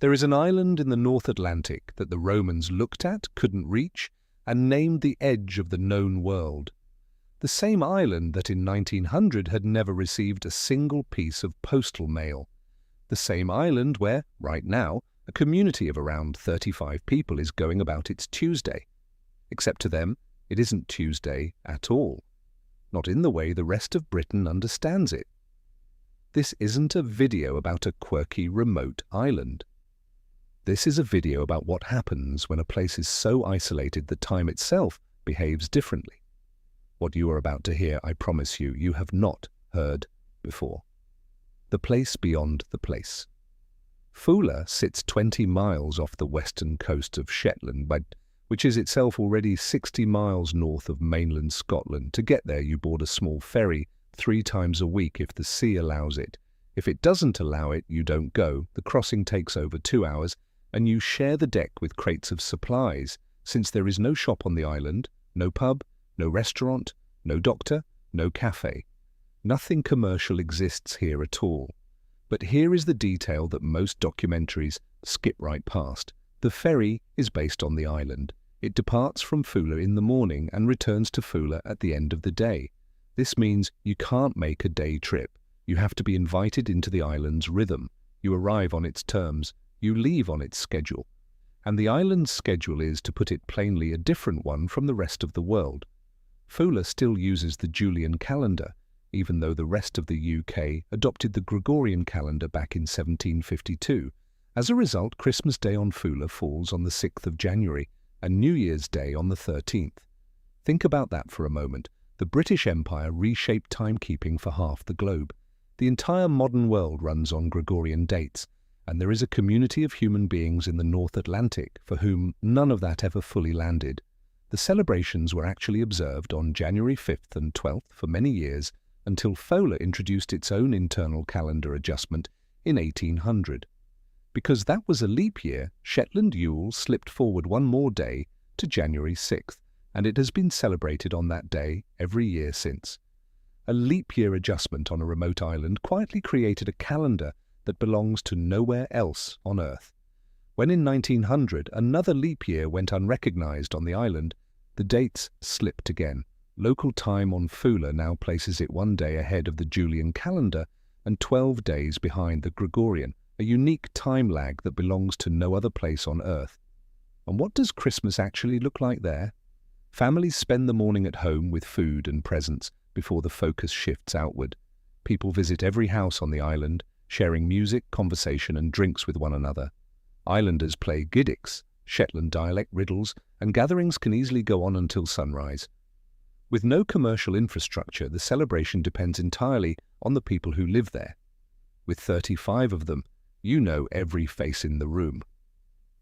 There is an island in the North Atlantic that the Romans looked at, couldn't reach, and named the edge of the known world. The same island that in 1900 had never received a single piece of postal mail. The same island where, right now, a community of around 35 people is going about its Tuesday. Except to them, it isn't Tuesday at all. Not in the way the rest of Britain understands it. This isn't a video about a quirky remote island. This is a video about what happens when a place is so isolated that time itself behaves differently. What you are about to hear, I promise you, you have not heard before. The place beyond the place. Foula sits 20 miles off the western coast of Shetland, which is itself already 60 miles north of mainland Scotland. To get there, you board a small ferry 3 times a week if the sea allows it. If it doesn't allow it, you don't go. The crossing takes over 2 hours, and you share the deck with crates of supplies, since there is no shop on the island, no pub, no restaurant, no doctor, no cafe. Nothing commercial exists here at all. But here is the detail that most documentaries skip right past. The ferry is based on the island. It departs from Foula in the morning and returns to Foula at the end of the day. This means you can't make a day trip. You have to be invited into the island's rhythm. You arrive on its terms. You leave on its schedule. And the island's schedule is, to put it plainly, a different one from the rest of the world. Foula still uses the Julian calendar, even though the rest of the UK adopted the Gregorian calendar back in 1752. As a result, Christmas Day on Foula falls on the 6th of January and New Year's Day on the 13th. Think about that for a moment. The British Empire reshaped timekeeping for half the globe. The entire modern world runs on Gregorian dates, and there is a community of human beings in the North Atlantic for whom none of that ever fully landed. The celebrations were actually observed on January 5th and 12th for many years, until Foula introduced its own internal calendar adjustment in 1800. Because that was a leap year, Shetland Yule slipped forward one more day to January 6th, and it has been celebrated on that day every year since. A leap year adjustment on a remote island quietly created a calendar that belongs to nowhere else on Earth. When in 1900 another leap year went unrecognized on the island, the dates slipped again. Local time on Foula now places it 1 day ahead of the Julian calendar and 12 days behind the Gregorian, a unique time lag that belongs to no other place on Earth. And what does Christmas actually look like there? Families spend the morning at home with food and presents before the focus shifts outward. People visit every house on the island, sharing music, conversation and drinks with one another. Islanders play giddicks, Shetland dialect riddles, and gatherings can easily go on until sunrise. With no commercial infrastructure, the celebration depends entirely on the people who live there. With 35 of them, you know every face in the room.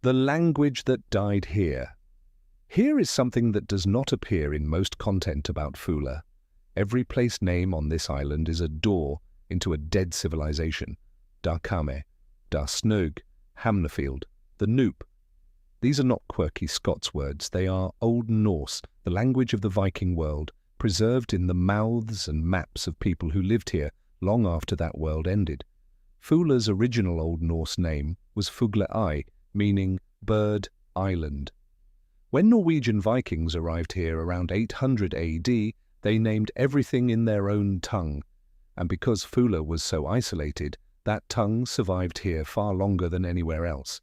The language that died here. Here is something that does not appear in most content about Foula. Every place name on this island is a door into a dead civilization. Darkame, Darsnug, Hamnerfield, the Noop. These are not quirky Scots words, they are Old Norse, the language of the Viking world, preserved in the mouths and maps of people who lived here long after that world ended. Foula's original Old Norse name was Fuglaei, meaning bird island. When Norwegian Vikings arrived here around 800 AD, they named everything in their own tongue, and because Foula was so isolated, that tongue survived here far longer than anywhere else.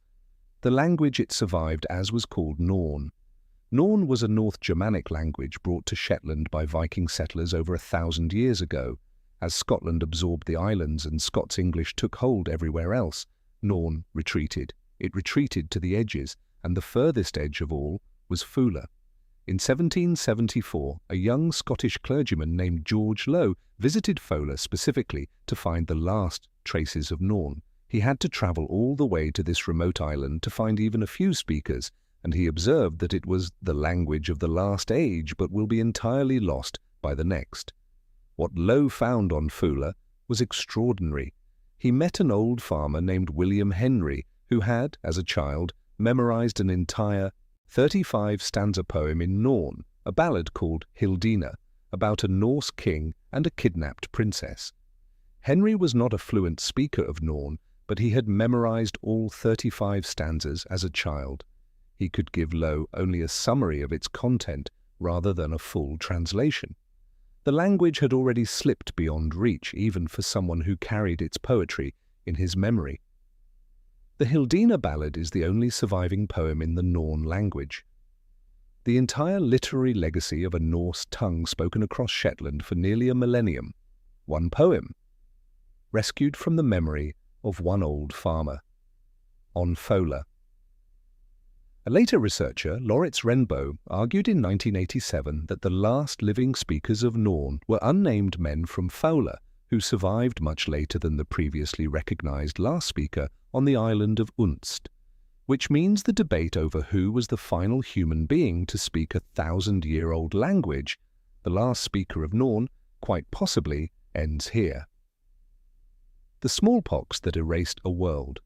The language it survived as was called Norn. Norn was a North Germanic language brought to Shetland by Viking settlers over 1,000 years ago. As Scotland absorbed the islands and Scots English took hold everywhere else, Norn retreated. It retreated to the edges, and the furthest edge of all was Foula. In 1774, a young Scottish clergyman named George Lowe visited Foula specifically to find the last traces of Norn. He had to travel all the way to this remote island to find even a few speakers, and he observed that it was the language of the last age but will be entirely lost by the next. What Lowe found on Foula was extraordinary. He met an old farmer named William Henry who had, as a child, memorized an entire 35-stanza poem in Norn, a ballad called Hildina, about a Norse king and a kidnapped princess. Henry was not a fluent speaker of Norn, but he had memorized all 35 stanzas as a child. He could give Lowe only a summary of its content rather than a full translation. The language had already slipped beyond reach even for someone who carried its poetry in his memory. The Hildina ballad is the only surviving poem in the Norn language. The entire literary legacy of a Norse tongue spoken across Shetland for nearly a millennium. One poem, rescued from the memory of one old farmer, on Foula. A later researcher, Lauritz Renbo, argued in 1987 that the last living speakers of Norn were unnamed men from Foula, who survived much later than the previously recognized last speaker on the island of Unst, which means the debate over who was the final human being to speak a 1,000-year-old language, the last speaker of Norn, quite possibly ends here. The smallpox that erased a world.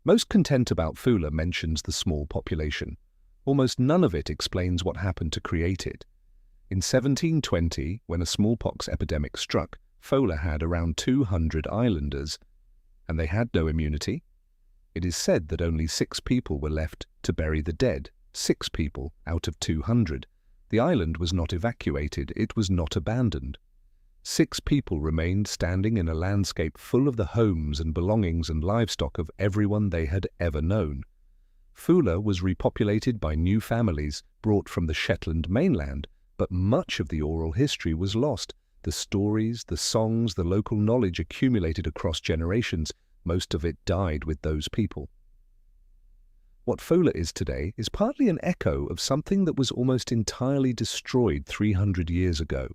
Most content about Foula mentions the small population. Almost none of it explains what happened to create it. In 1720, when a smallpox epidemic struck, Foula had around 200 islanders, and they had no immunity. It is said that only 6 people were left to bury the dead, 6 people out of 200. The island was not evacuated, it was not abandoned. 6 people remained standing in a landscape full of the homes and belongings and livestock of everyone they had ever known. Foula was repopulated by new families brought from the Shetland mainland, but much of the oral history was lost. The stories, the songs, the local knowledge accumulated across generations, most of it died with those people. What Foula is today is partly an echo of something that was almost entirely destroyed 300 years ago.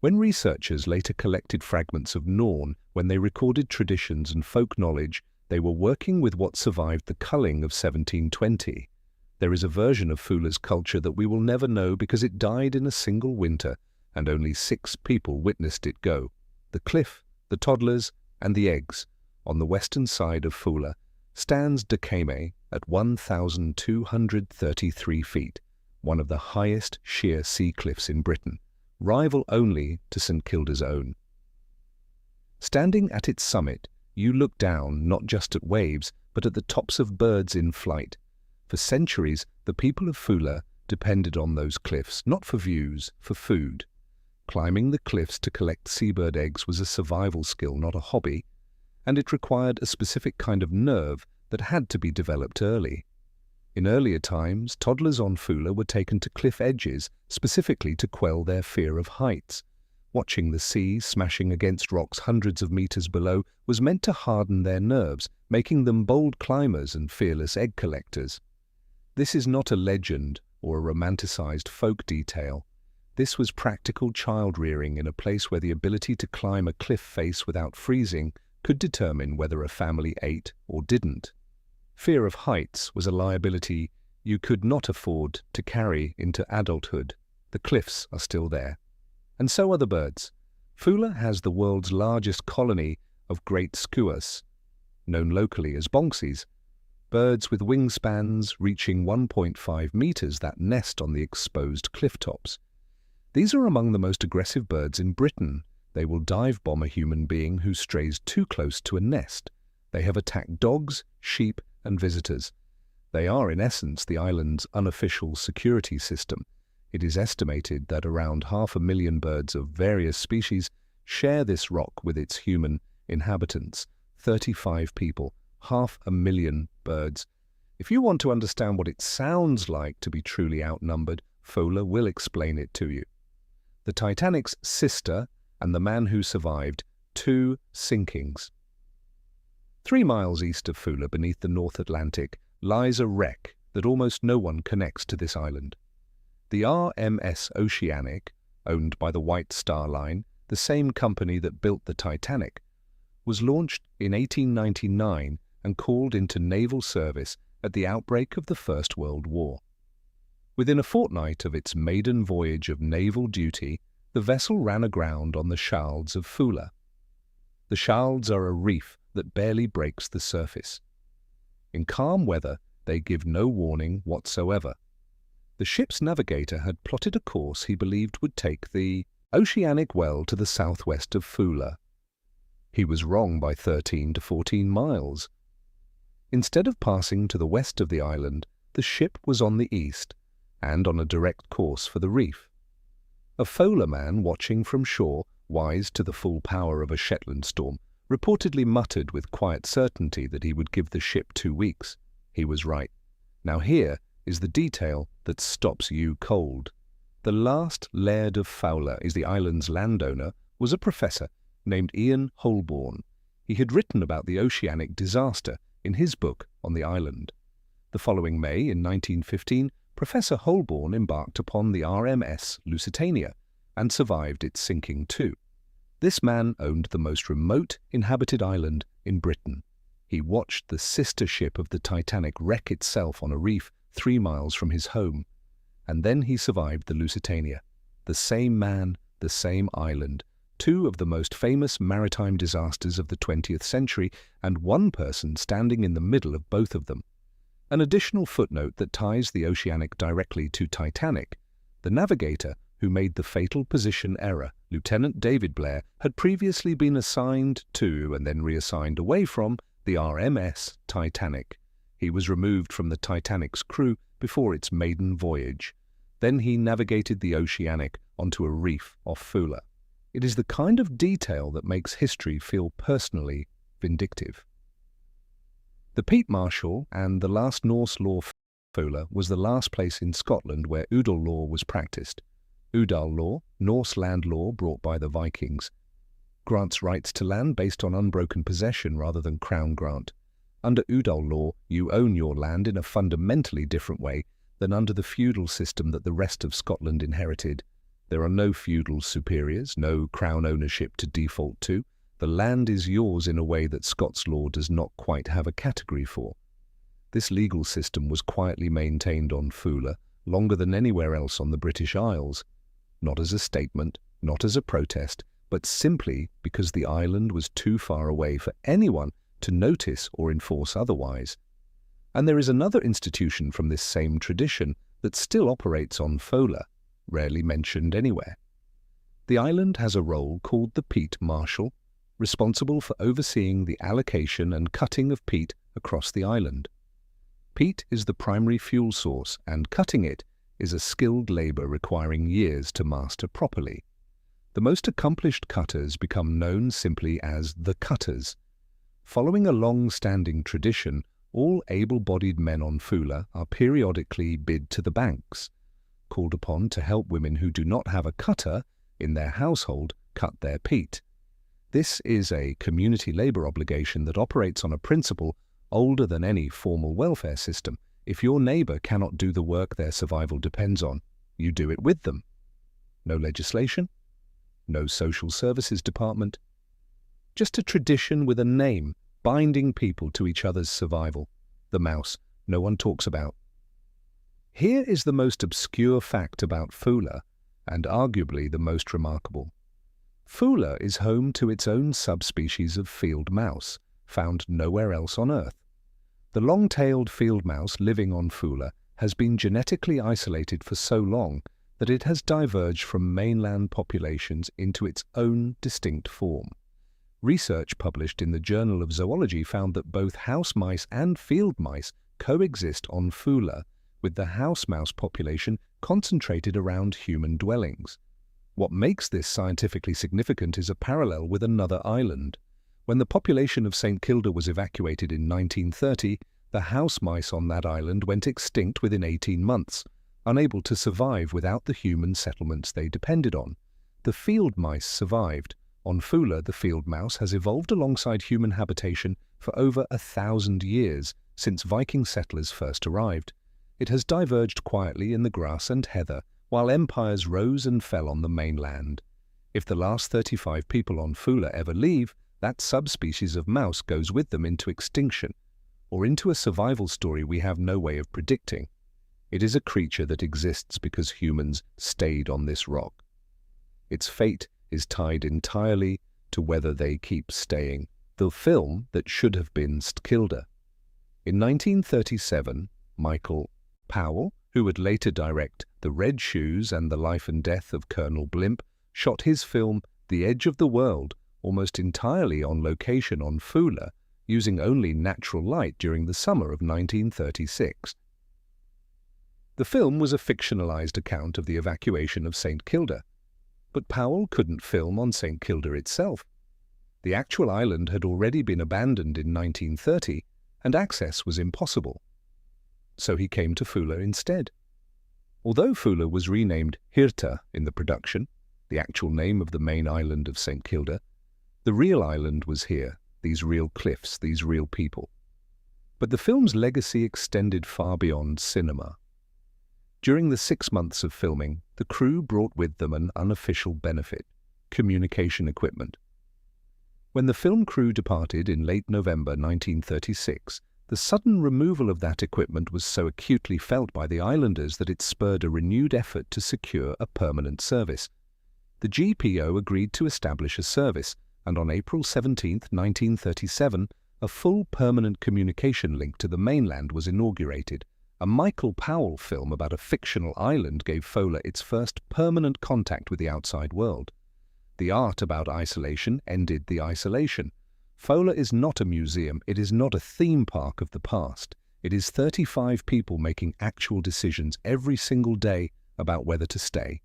When researchers later collected fragments of Norn, when they recorded traditions and folk knowledge, they were working with what survived the culling of 1720. There is a version of Foula's culture that we will never know because it died in a single winter, and only 6 people witnessed it go. The cliff, the toddlers, and the eggs. On the western side of Foula stands Dakame at 1,233 feet, one of the highest sheer sea cliffs in Britain, rival only to St Kilda's own. Standing at its summit, you look down not just at waves, but at the tops of birds in flight. For centuries, the people of Foula depended on those cliffs, not for views, for food. Climbing the cliffs to collect seabird eggs was a survival skill, not a hobby, and it required a specific kind of nerve that had to be developed early. In earlier times, toddlers on Foula were taken to cliff edges, specifically to quell their fear of heights. Watching the sea smashing against rocks hundreds of meters below was meant to harden their nerves, making them bold climbers and fearless egg collectors. This is not a legend or a romanticized folk detail. This was practical child-rearing in a place where the ability to climb a cliff face without freezing could determine whether a family ate or didn't. Fear of heights was a liability you could not afford to carry into adulthood. The cliffs are still there. And so are the birds. Foula has the world's largest colony of great skuas, known locally as bonxies, birds with wingspans reaching 1.5 meters that nest on the exposed cliff tops. These are among the most aggressive birds in Britain. They will dive bomb a human being who strays too close to a nest. They have attacked dogs, sheep, and visitors. They are, in essence, the island's unofficial security system. It is estimated that around 500,000 birds of various species share this rock with its human inhabitants, 35 people, 500,000 birds. If you want to understand what it sounds like to be truly outnumbered, Foula will explain it to you. The Titanic's sister and the man who survived, 2 sinkings. 3 miles east of Foula, beneath the North Atlantic, lies a wreck that almost no one connects to this island. The RMS Oceanic, owned by the White Star Line, the same company that built the Titanic, was launched in 1899 and called into naval service at the outbreak of the First World War. Within a fortnight of its maiden voyage of naval duty, the vessel ran aground on the shalds of Foula. The shalds are a reef that barely breaks the surface. In calm weather, they give no warning whatsoever. The ship's navigator had plotted a course he believed would take the oceanic well to the southwest of Foula. He was wrong by 13 to 14 miles. Instead of passing to the west of the island, the ship was on the east and on a direct course for the reef. A Foula man watching from shore, wise to the full power of a Shetland storm, reportedly muttered with quiet certainty that he would give the ship 2 weeks. He was right. Now here is the detail that stops you cold. The last laird of Foula, is the island's landowner, was a professor named Ian Holborn. He had written about the oceanic disaster in his book on the island. The following May, in 1915, Professor Holborn embarked upon the RMS Lusitania and survived its sinking too. This man owned the most remote inhabited island in Britain. He watched the sister ship of the Titanic wreck itself on a reef 3 miles from his home. And then he survived the Lusitania. The same man, the same island, 2 of the most famous maritime disasters of the 20th century, and one person standing in the middle of both of them. An additional footnote that ties the oceanic directly to Titanic. The navigator who made the fatal position error, Lieutenant David Blair, had previously been assigned to and then reassigned away from the RMS Titanic. He was removed from the Titanic's crew before its maiden voyage. Then he navigated the oceanic onto a reef off Foula. It is the kind of detail that makes history feel personally vindictive. The Peat Marshal and the last Norse law Foula was the last place in Scotland where Udal law was practiced. Udal law, Norse land law brought by the Vikings, grants rights to land based on unbroken possession rather than crown grant. Under Udal law, you own your land in a fundamentally different way than under the feudal system that the rest of Scotland inherited. There are no feudal superiors, no crown ownership to default to. The land is yours in a way that Scots law does not quite have a category for. This legal system was quietly maintained on Foula longer than anywhere else on the British Isles, not as a statement, not as a protest, but simply because the island was too far away for anyone to notice or enforce otherwise. And there is another institution from this same tradition that still operates on Foula, rarely mentioned anywhere. The island has a role called the Peat Marshal, responsible for overseeing the allocation and cutting of peat across the island. Peat is the primary fuel source, and cutting it is a skilled labor requiring years to master properly. The most accomplished cutters become known simply as the cutters. Following a long-standing tradition, all able-bodied men on Foula are periodically bid to the banks, called upon to help women who do not have a cutter in their household cut their peat. This is a community labor obligation that operates on a principle older than any formal welfare system. If your neighbor cannot do the work their survival depends on, you do it with them. No legislation, no social services department, just a tradition with a name binding people to each other's survival. The mouse no one talks about. Here is the most obscure fact about Foula, and arguably the most remarkable. Foula is home to its own subspecies of field mouse, found nowhere else on Earth. The long-tailed field mouse living on Foula has been genetically isolated for so long that it has diverged from mainland populations into its own distinct form. Research published in the Journal of Zoology found that both house mice and field mice coexist on Foula, with the house mouse population concentrated around human dwellings. What makes this scientifically significant is a parallel with another island. When the population of St. Kilda was evacuated in 1930, the house mice on that island went extinct within 18 months, unable to survive without the human settlements they depended on. The field mice survived. On Foula, the field mouse has evolved alongside human habitation for over 1,000 years since Viking settlers first arrived. It has diverged quietly in the grass and heather, while empires rose and fell on the mainland. If the last 35 people on Foula ever leave, that subspecies of mouse goes with them into extinction, or into a survival story we have no way of predicting. It is a creature that exists because humans stayed on this rock. Its fate is tied entirely to whether they keep staying. The film that should have been St. Kilda. In 1937, Michael Powell, who would later direct The Red Shoes and the Life and Death of Colonel Blimp, shot his film The Edge of the World almost entirely on location on Foula, using only natural light during the summer of 1936. The film was a fictionalized account of the evacuation of St. Kilda, but Powell couldn't film on St. Kilda itself. The actual island had already been abandoned in 1930, and access was impossible. So he came to Foula instead. Although Foula was renamed Hirta in the production, the actual name of the main island of St. Kilda, the real island was here, these real cliffs, these real people. But the film's legacy extended far beyond cinema. During the 6 months of filming, the crew brought with them an unofficial benefit: communication equipment. When the film crew departed in late November 1936, the sudden removal of that equipment was so acutely felt by the islanders that it spurred a renewed effort to secure a permanent service. The GPO agreed to establish a service, and on April 17, 1937, a full permanent communication link to the mainland was inaugurated. A Michael Powell film about a fictional island gave Foula its first permanent contact with the outside world. The art about isolation ended the isolation. Foula is not a museum, it is not a theme park of the past. It is 35 people making actual decisions every single day about whether to stay.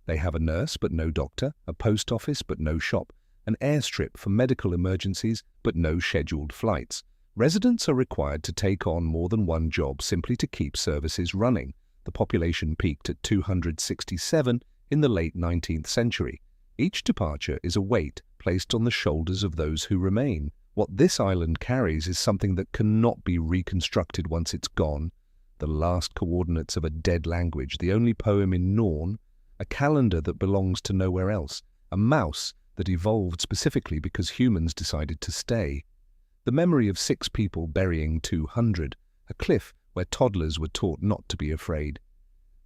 They have a nurse but no doctor, a post office but no shop, an airstrip for medical emergencies but no scheduled flights. Residents are required to take on more than one job simply to keep services running. The population peaked at 267 in the late 19th century. Each departure is a weight placed on the shoulders of those who remain. What this island carries is something that cannot be reconstructed once it's gone. The last coordinates of a dead language, the only poem in Norn, a calendar that belongs to nowhere else, a mouse that evolved specifically because humans decided to stay, the memory of 6 people burying 200, a cliff where toddlers were taught not to be afraid.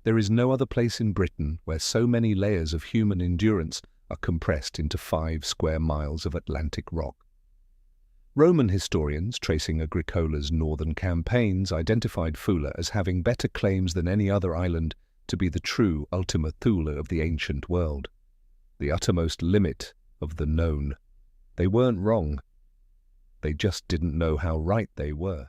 There is no other place in Britain where so many layers of human endurance are compressed into 5 square miles of Atlantic rock. Roman historians, tracing Agricola's northern campaigns, identified Foula as having better claims than any other island to be the true Ultima Thule of the ancient world, the uttermost limit of the known. They weren't wrong. They just didn't know how right they were.